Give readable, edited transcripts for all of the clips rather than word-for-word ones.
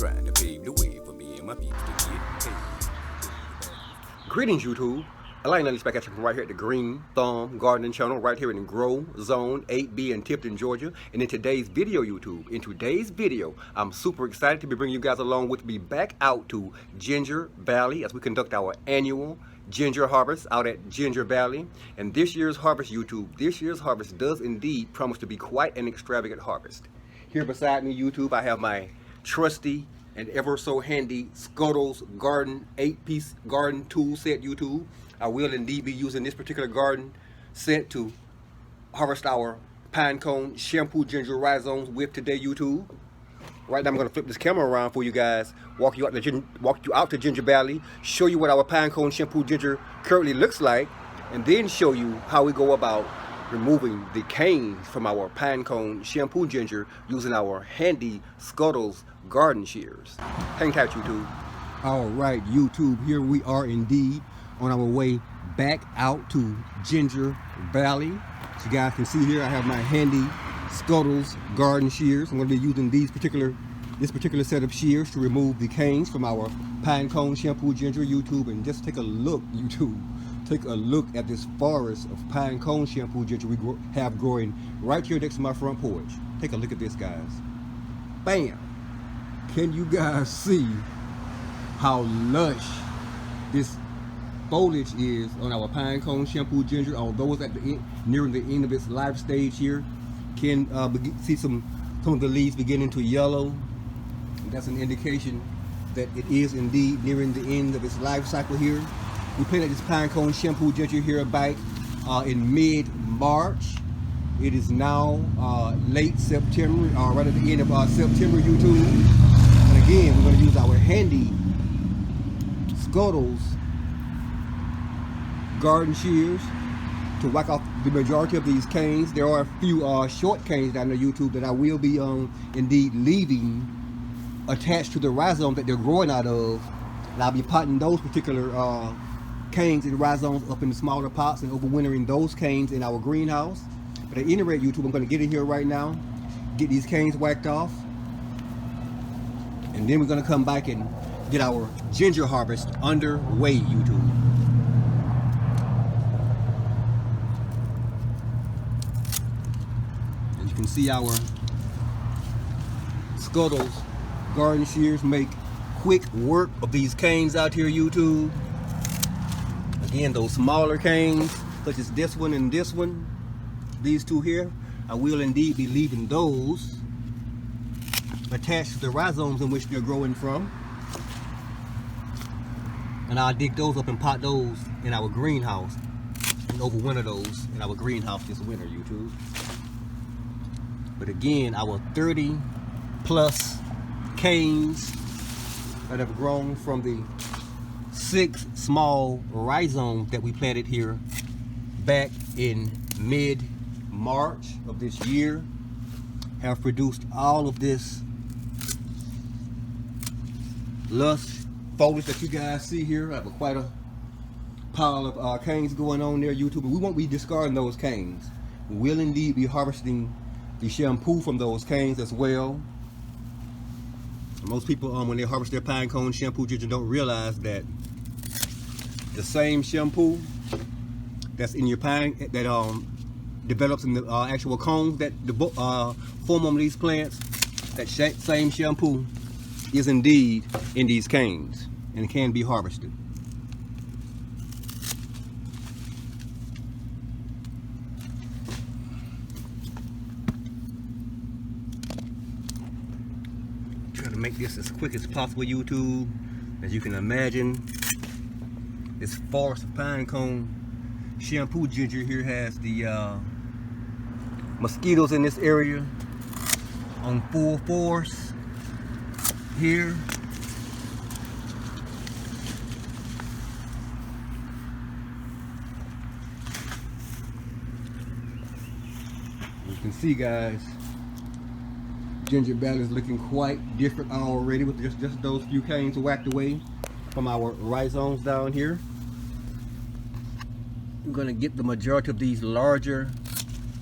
trying to pave the way for me and my people to get paid. Greetings, YouTube. Elaine Ellis back at you from right here at the Green Thumb Gardening Channel, right here in Grow Zone 8B in Tifton, Georgia. And in today's video, YouTube, I'm super excited to be bringing you guys along with me back out to Ginger Valley as we conduct our annual ginger harvest out at Ginger Valley. And this year's harvest, YouTube, this year's harvest does indeed promise to be quite an extravagant harvest. Here beside me, YouTube, I have my trusty and ever so handy Scuttles Garden 8-piece garden tool set, YouTube. I will indeed be using this particular garden set to harvest our pine cone shampoo ginger rhizomes with today, YouTube. Right now I'm going to flip this camera around for you guys, walk you out to Ginger Valley, show you what our pine cone shampoo ginger currently looks like, and then show you how we go about removing the canes from our pine cone shampoo ginger using our handy Scuttles garden shears. Hang tight, YouTube. All right, YouTube, here we are indeed on our way back out to Ginger Valley. As you guys can see here, I have my handy Scuttles garden shears. I'm going to be using this particular set of shears to remove the canes from our pine cone shampoo ginger, YouTube. And just take a look, YouTube. Take a look at this forest of pine cone shampoo ginger we have growing right here next to my front porch. Take a look at this, guys. Bam! Can you guys see how lush this foliage is on our pine cone shampoo ginger? Although it's at the end, nearing the end of its life stage here, can see some of the leaves beginning to yellow. And that's an indication that it is indeed nearing the end of its life cycle here. We planted this pine cone shampoo ginger here back in mid-March. It is now late September, right at the end of September, YouTube. And again, we're going to use our handy Scuttles garden shears to whack off the majority of these canes. There are a few short canes down there, YouTube, that I will be indeed leaving attached to the rhizome that they're growing out of. And I'll be potting those particular canes and rhizomes up in the smaller pots and overwintering those canes in our greenhouse. But at any rate, YouTube, I'm going to get in here right now, get these canes whacked off, and then we're going to come back and get our ginger harvest underway, YouTube. As you can see, our Scuttles garden shears make quick work of these canes out here, YouTube. Again, those smaller canes, such as this one and this one, these two here, I will indeed be leaving those attached to the rhizomes in which they're growing from. And I'll dig those up and pot those in our greenhouse and overwinter those in our greenhouse this winter, YouTube. But again, our 30 plus canes that have grown from the 6 small rhizomes that we planted here back in mid-March of this year have produced all of this lush foliage that you guys see here. I have quite a pile of canes going on there, YouTube, but we won't be discarding those canes. We will indeed be harvesting the shampoo from those canes as well. Most people, when they harvest their pine cone shampoo ginger, don't realize that the same shampoo that's in your pine, that develops in the actual cones that form on these plants, that same shampoo is indeed in these canes and can be harvested. Try to make this as quick as possible, YouTube. As you can imagine, this forest of pine cone shampoo ginger here has the mosquitoes in this area on full force here. You can see, guys, Ginger Valley is looking quite different already with just those few canes whacked away from our rhizomes down here. I'm going to get the majority of these larger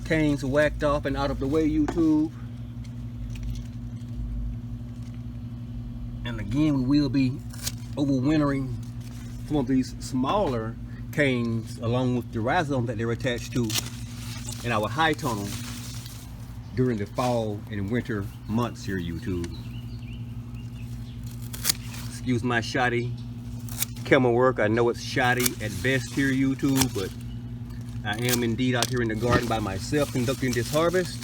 canes whacked off and out of the way, YouTube. And again, we will be overwintering some of these smaller canes along with the rhizomes that they're attached to in our high tunnel during the fall and winter months here, YouTube. Excuse my shoddy camera work. I know it's shoddy at best here, YouTube, but I am indeed out here in the garden by myself conducting this harvest.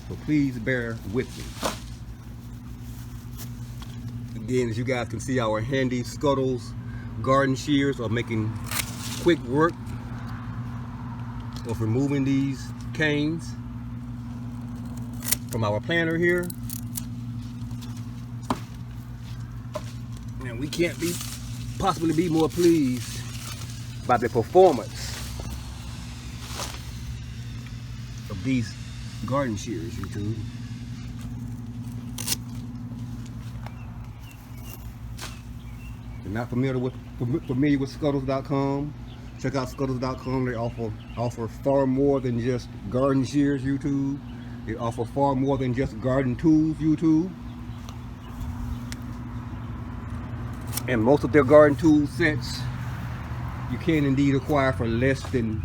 So please bear with me. Again, as you guys can see, our handy Scuttles garden shears are making quick work of removing these canes from our planter here. And we can't possibly be more pleased by the performance of these garden shears, YouTube. If you're not familiar with Scuttles.com, check out Scuttles.com. They offer far more than just garden shears, YouTube. They offer far more than just garden tools, YouTube. And most of their garden tool sets you can indeed acquire for less than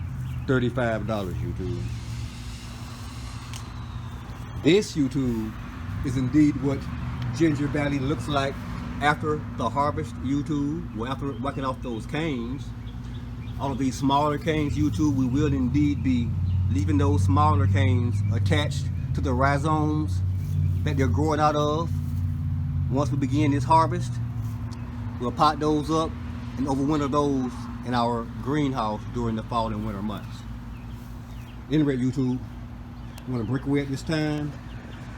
$35, YouTube. This, YouTube, is indeed what Ginger Valley looks like after the harvest, YouTube. Well, after whacking off those canes, all of these smaller canes, YouTube, we will indeed be leaving those smaller canes attached to the rhizomes that they're growing out of. Once we begin this harvest, we'll pot those up and overwinter those in our greenhouse during the fall and winter months. At any rate, YouTube, I'm going to break away at this time,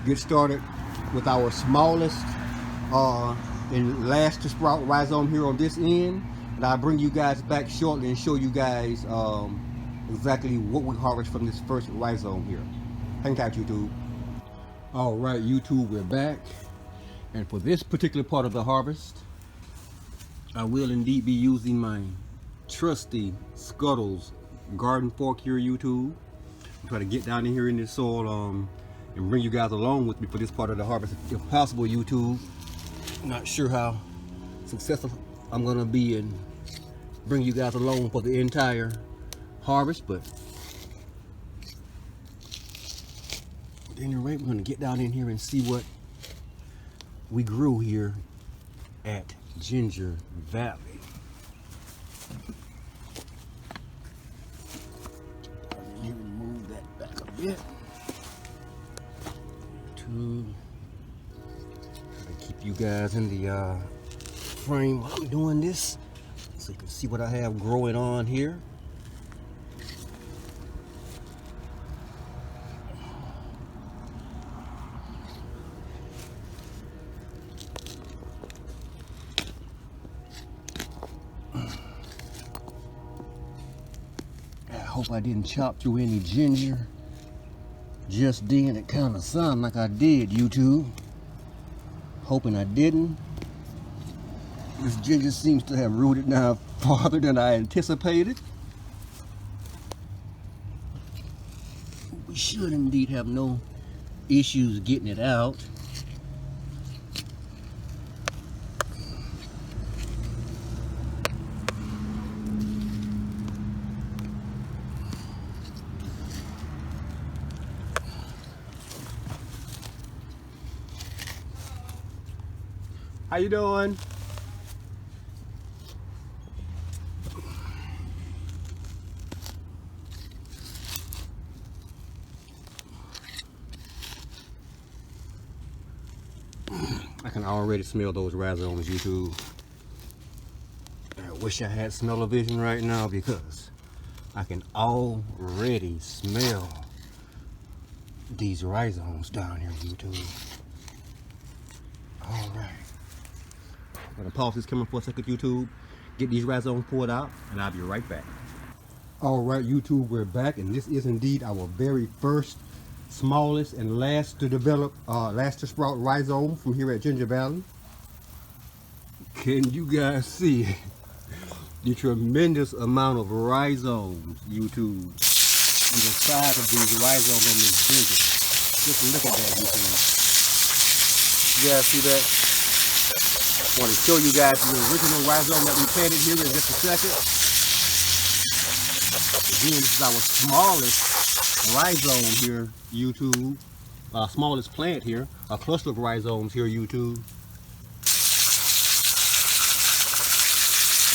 get started with our smallest and last to sprout rhizome here on this end, and I'll bring you guys back shortly and show you guys exactly what we harvest from this first rhizome here. Hang tight, YouTube. All right, YouTube, we're back, and for this particular part of the harvest, I will indeed be using my trusty Scuttles garden fork here, YouTube. I'm trying to get down in here in this soil and bring you guys along with me for this part of the harvest if possible, YouTube. Not sure how successful I'm gonna be and bring you guys along for the entire harvest, but at any rate, we're gonna get down in here and see what we grew here at Ginger Valley. Let me move that back a bit to keep you guys in the frame while I'm doing this, so you can see what I have growing on here. I hope I didn't chop through any ginger just then. It kind of sounded like I did, YouTube. Hoping I didn't. This ginger seems to have rooted now farther than I anticipated. We should indeed have no issues getting it out. How you doing? I can already smell those rhizomes, YouTube. I wish I had smell-o-vision right now because I can already smell these rhizomes down here, YouTube. All right. I'm gonna pause this camera for a second, YouTube. Get these rhizomes pulled out, and I'll be right back. All right, YouTube, we're back, and this is indeed our very first, smallest, and last to develop, last to sprout rhizome from here at Ginger Valley. Can you guys see the tremendous amount of rhizomes, YouTube, on the side of these rhizomes on this ginger? Just look at that, YouTube. You guys see that? I want to show you guys the original rhizome that we planted here in just a second. Again, this is our smallest rhizome here, YouTube. Smallest plant here, a cluster of rhizomes here, YouTube.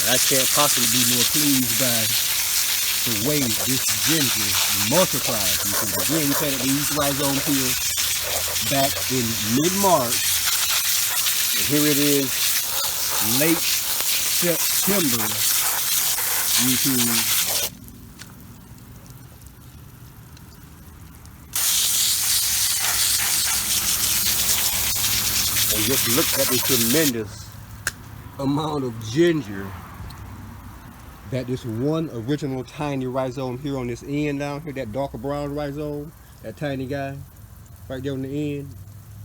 And I can't possibly be more pleased by the way this ginger multiplies, YouTube. Again, we planted these rhizomes here back in mid-March, and here it is late September, YouTube. And just look at the tremendous amount of ginger that this one original tiny rhizome here on this end down here, that darker brown rhizome, that tiny guy right there on the end,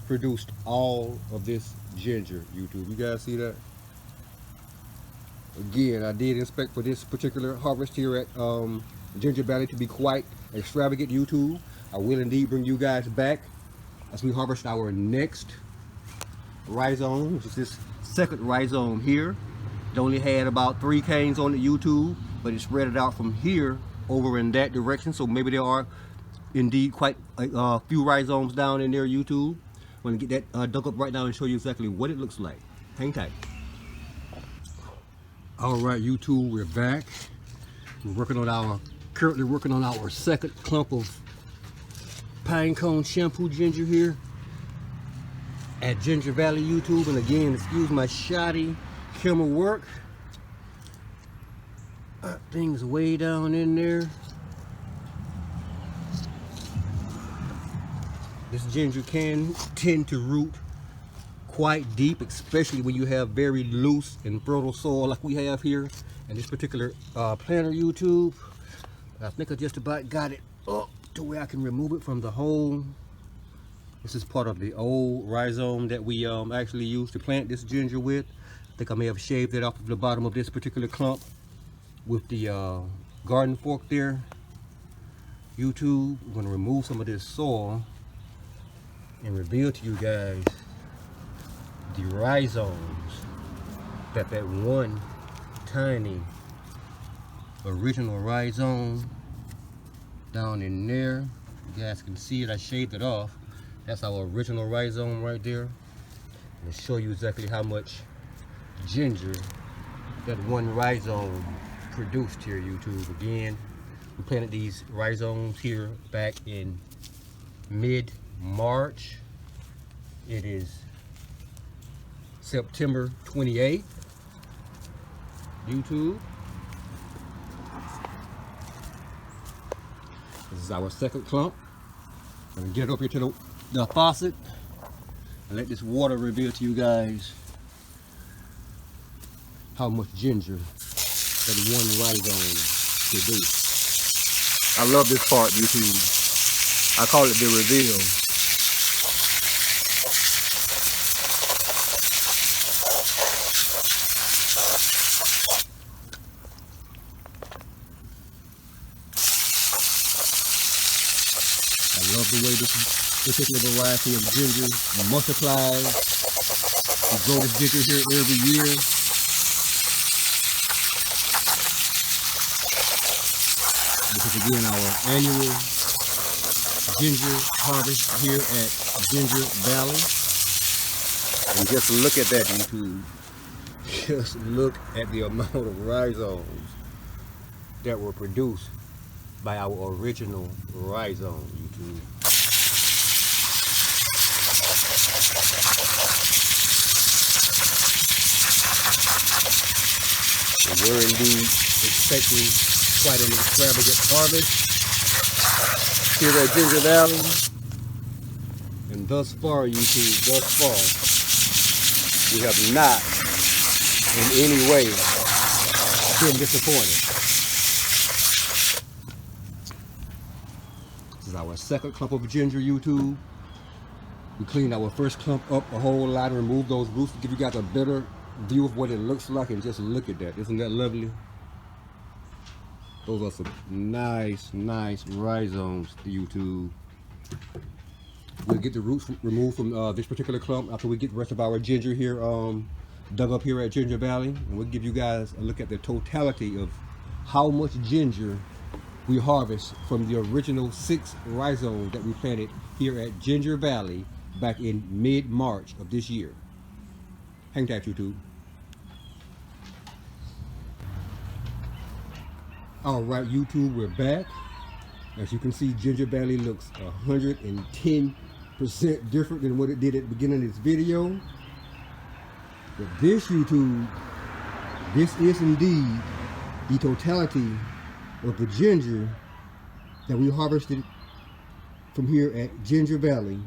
produced all of this ginger, YouTube. You guys see that? Again, I did expect for this particular harvest here at Ginger Valley to be quite extravagant, YouTube. I will indeed bring you guys back as we harvest our next rhizome, which is this second rhizome here. It only had about 3 canes on the YouTube, but it spread it out from here over in that direction, so maybe there are indeed quite a few rhizomes down in there, YouTube. I'm going to get that dug up right now and show you exactly what it looks like. Hang tight. Alright, YouTube, we're back. We're currently working on our second clump of pine cone shampoo ginger here at Ginger Valley, YouTube. And again, excuse my shoddy camera work. Things way down in there. This ginger can tend to root quite deep, especially when you have very loose and fertile soil like we have here in this particular planter, YouTube. I think I just about got it up to where I can remove it from the hole. This is part of the old rhizome that we actually used to plant this ginger with. I think I may have shaved it off of the bottom of this particular clump with the garden fork there, YouTube. I'm going to remove some of this soil and reveal to you guys the rhizomes that one tiny original rhizome down in there. You guys can see it. I shaved it off. That's our original rhizome right there. I'll show you exactly how much ginger that one rhizome produced here, YouTube. Again, we planted these rhizomes here back in mid-March. It is September 28th, YouTube. This is our second clump. I'm gonna get it up here to the faucet and let this water reveal to you guys how much ginger that one rhizome produces. I love this part, YouTube. I call it the reveal. I love the way this particular variety of ginger multiplies. We grow this ginger here every year. This is again our annual ginger harvest here at Ginger Valley. And just look at that, YouTube. Just look at the amount of rhizomes that were produced by our original rhizome, YouTube. And we're indeed expecting quite an extravagant harvest here at Ginger Valley. And thus far, YouTube, thus far, we have not in any way been disappointed. This is our second clump of ginger, YouTube. We cleaned our first clump up a whole lot and removed those roots to give you guys a better view of what it looks like. And just look at that. Isn't that lovely? Those are some nice rhizomes, YouTube. We'll get the roots removed from this particular clump after we get the rest of our ginger here dug up here at Ginger Valley, and we'll give you guys a look at the totality of how much ginger we harvest from the original 6 rhizomes that we planted here at Ginger Valley back in mid-March of this year. Hang tight, YouTube. All right, YouTube, we're back. As you can see, Ginger Valley looks 110% different than what it did at the beginning of this video. But this, YouTube, this is indeed the totality of the ginger that we harvested from here at Ginger Valley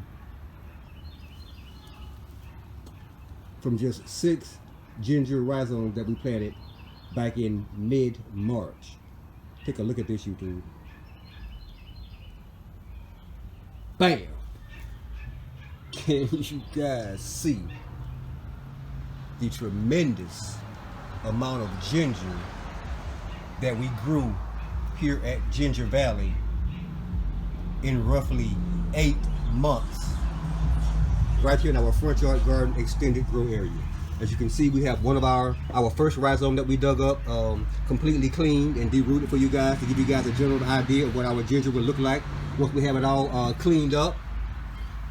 from just 6 ginger rhizomes that we planted back in mid-March. Take a look at this, YouTube. Bam! Can you guys see the tremendous amount of ginger that we grew here at Ginger Valley in roughly 8 months? Right here in our front yard garden extended grow area. As you can see, we have one of our first rhizome that we dug up, completely cleaned and derooted for you guys, to give you guys a general idea of what our ginger will look like once we have it all cleaned up.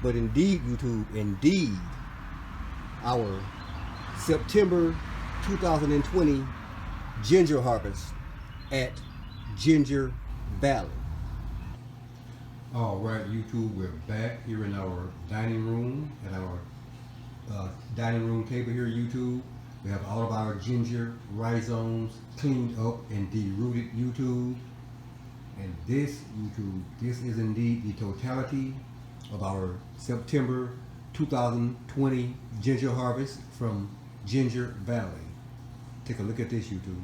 But indeed, YouTube, indeed, our September 2020 ginger harvest at Ginger Valley. All right, YouTube, we're back here in our dining room, at our dining room table here, YouTube. We have all of our ginger rhizomes cleaned up and derooted, YouTube. And this, YouTube, this is indeed the totality of our September 2020 ginger harvest from Ginger Valley. Take a look at this, YouTube.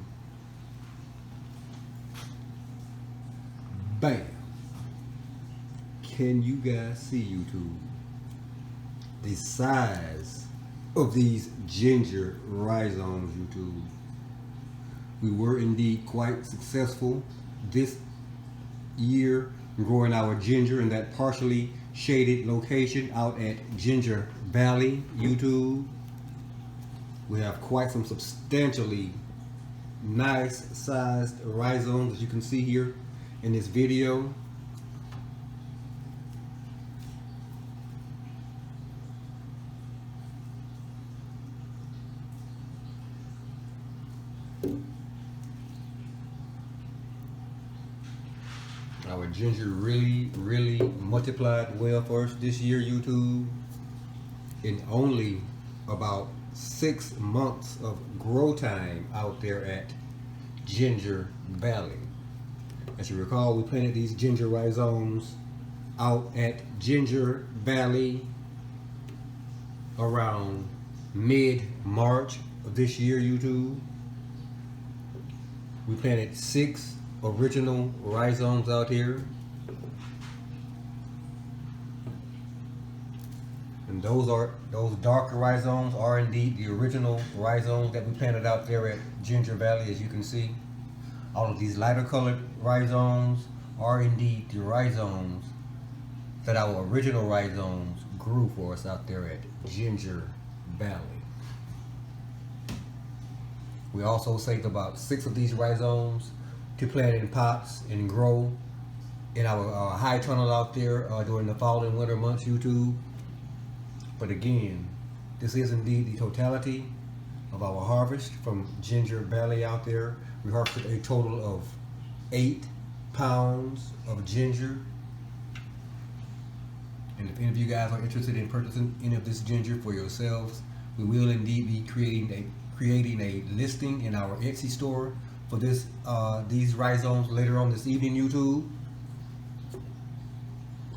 Bam! Can you guys see, YouTube, the size of these ginger rhizomes, YouTube? We were indeed quite successful this year growing our ginger in that partially shaded location out at Ginger Valley, YouTube. We have quite some substantially nice sized rhizomes, as you can see here in this video. Our ginger really multiplied well for us this year, YouTube. In only about 6 months of grow time out there at Ginger Valley. As you recall, we planted these ginger rhizomes out at Ginger Valley around mid-March of this year, YouTube. We planted 6 original rhizomes out here, and those darker rhizomes are indeed the original rhizomes that we planted out there at Ginger Valley. As you can see, all of these lighter colored rhizomes are indeed the rhizomes that our original rhizomes grew for us out there at Ginger Valley. We also saved about 6 of these rhizomes to plant in pots and grow in our high tunnel out there during the fall and winter months, YouTube. But again, this is indeed the totality of our harvest from Ginger Valley out there. We harvested a total of 8 pounds of ginger. And if any of you guys are interested in purchasing any of this ginger for yourselves, we will indeed be creating a listing in our Etsy store for these rhizomes later on this evening, YouTube.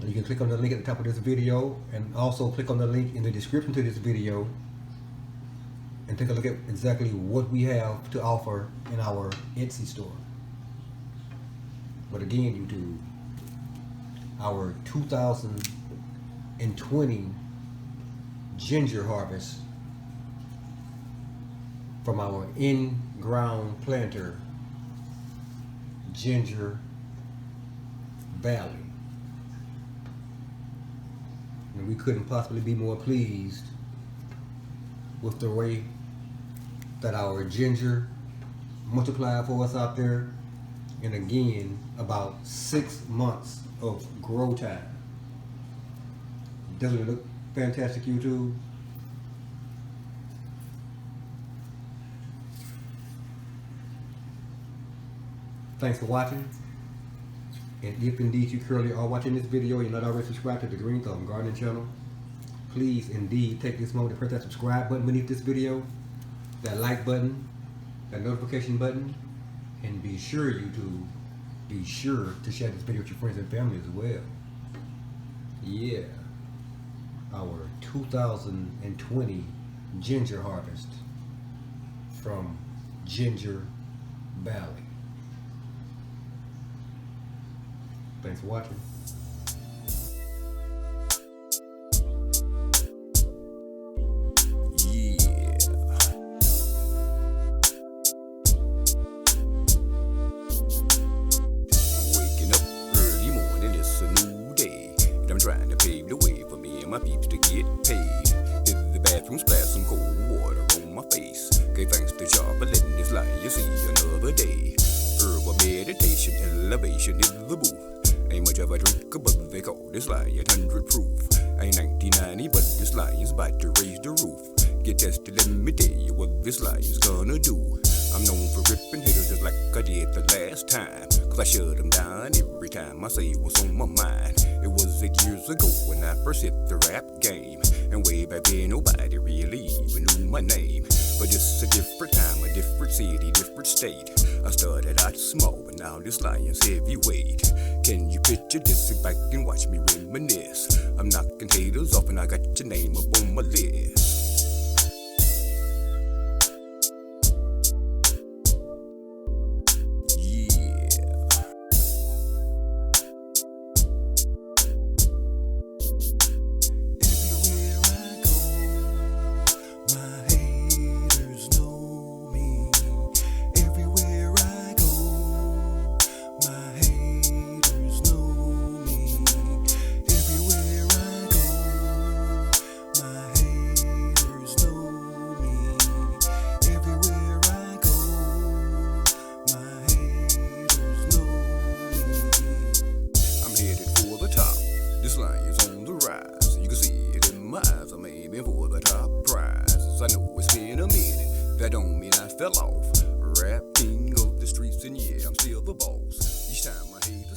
And you can click on the link at the top of this video, and also click on the link in the description to this video, and take a look at exactly what we have to offer in our Etsy store. But again, YouTube, our 2020 ginger harvest from our in-ground planter, Ginger Valley. And we couldn't possibly be more pleased with the way that our ginger multiplied for us out there. And again, about 6 months of grow time. Doesn't it look fantastic, YouTube? Thanks for watching. And if indeed you currently are watching this video and you're not already subscribed to the Green Thumb Gardening channel, please indeed take this moment to press that subscribe button beneath this video, that like button, that notification button, and be sure, YouTube, be sure to share this video with your friends and family as well. Yeah, our 2020 ginger harvest from Ginger Valley. Thanks for watching. Trying to pave the way for me and my peeps to get paid. Hit the bathroom, splash some cold water on my face. Gave thanks to Jah for letting this light you see another day. Herbal meditation, elevation is the booth. Ain't much of a drink, but they call this lion 100 proof. Ain't 1990, but this lion's about to raise the roof. Get tested, let me tell you what this lion's gonna do. I'm known for ripping haters just like I did the last time. Cause I shut them down every time I say what's on my mind. It was 8 years ago when I first hit the rap game. And way back then nobody really even knew my name. But it's a different time, a different city, different state. I started out small, but now this lion's heavyweight. Can you picture this? Sit back and watch me reminisce. I'm knocking haters off and I got your name up on my list. This lion's on the rise. You can see it in my eyes. I'm aiming for the top prize. I know it's been a minute. That don't mean I fell off. Rap king of the streets, and yeah, I'm still the boss. Each time I hate the